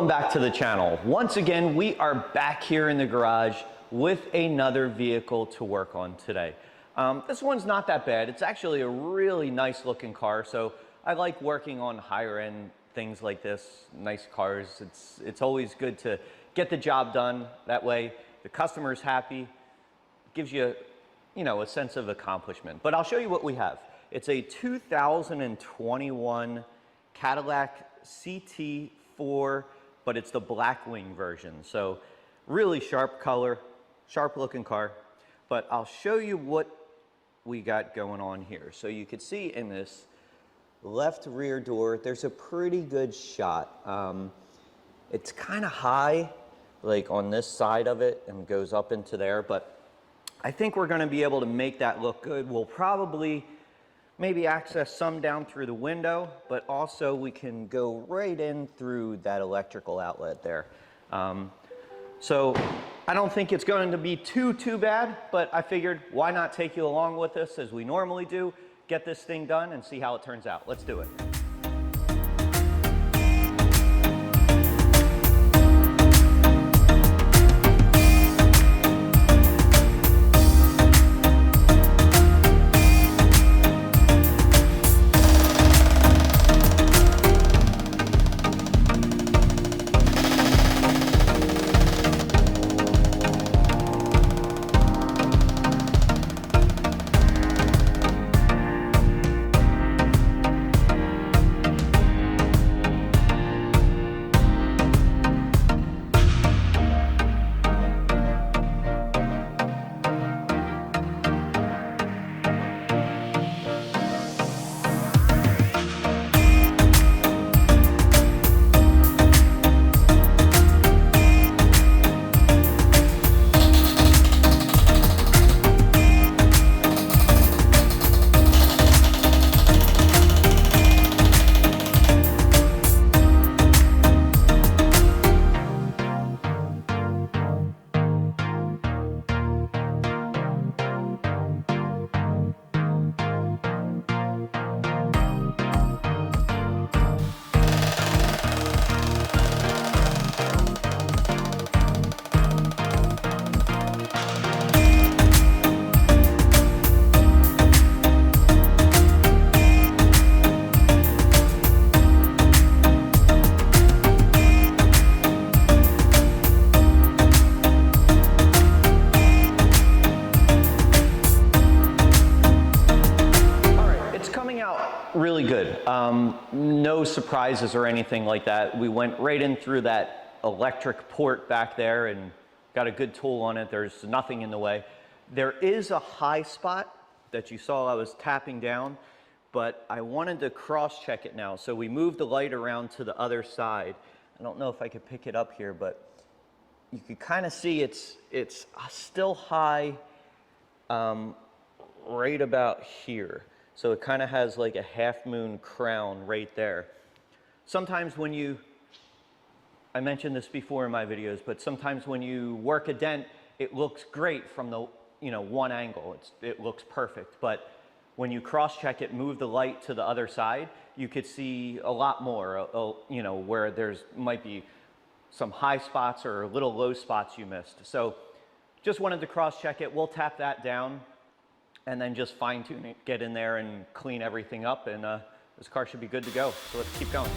Welcome back to the channel. Once again, we are back here in the garage with another vehicle to work on today. This one's not that bad. It's actually a really nice looking car, so I like working on higher end things like this, nice cars. It's always good to get the job done. That way the customer's happy, gives you, a sense of accomplishment. But I'll show you what we have. It's a 2021 Cadillac CT4, but it's the Blackwing version. So really sharp color, sharp looking car. But I'll show you what we got going on here. So you can see in this left rear door, there's a pretty good shot. It's kind of high, like on this side of it, and goes up into there, but I think we're gonna be able to make that look good. We'll probably maybe access some down through the window, but also we can go right in through that electrical outlet there. So I don't think it's going to be too bad, but I figured why not take you along with us as we normally do, get this thing done and see how it turns out. Let's do it. Really good. No surprises or anything like that. We went right in through that electric port back there and got a good tool on it. There's nothing in the way. There is a high spot that you saw I was tapping down, but I wanted to cross-check it now. So we moved the light around to the other side. I don't know if I could pick it up here, but you can kind of see it's still high right about here. So it kind of has like a half moon crown right there. Sometimes when I mentioned this before in my videos, but sometimes when you work a dent, it looks great from the one angle. It looks perfect. But when you cross-check it, move the light to the other side, you could see a lot more, where there's might be some high spots or little low spots you missed. So just wanted to cross-check it. We'll tap that down and then just fine tune it, get in there and clean everything up, and this car should be good to go. So let's keep going.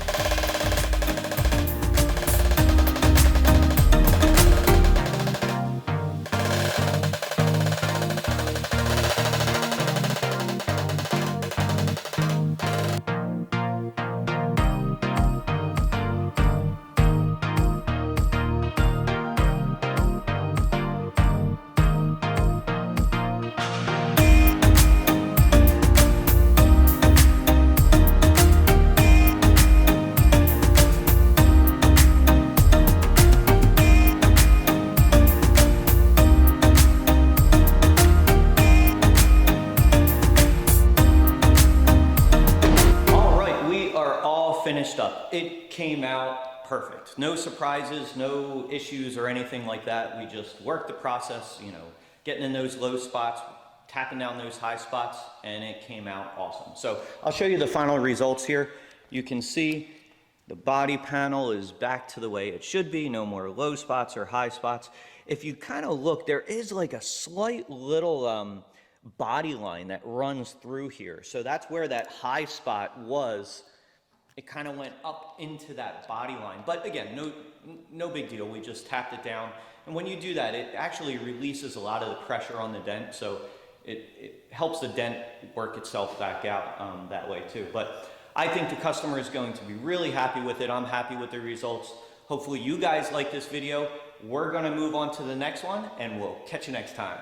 Finished up. It came out perfect. No surprises, no issues or anything like that. We just worked the process, getting in those low spots, tapping down those high spots, and it came out awesome. So I'll show you the final results here. You can see The body panel is back to the way it should be, no more low spots or high spots. If you kind of look, there is like a slight little body line that runs through here. So that's where that high spot was. It kind of went up into that body line. But again, no big deal. We just tapped it down. And when you do that, it actually releases a lot of the pressure on the dent. So it helps the dent work itself back out that way too. But I think the customer is going to be really happy with it. I'm happy with the results. Hopefully you guys like this video. We're going to move on to the next one, and we'll catch you next time.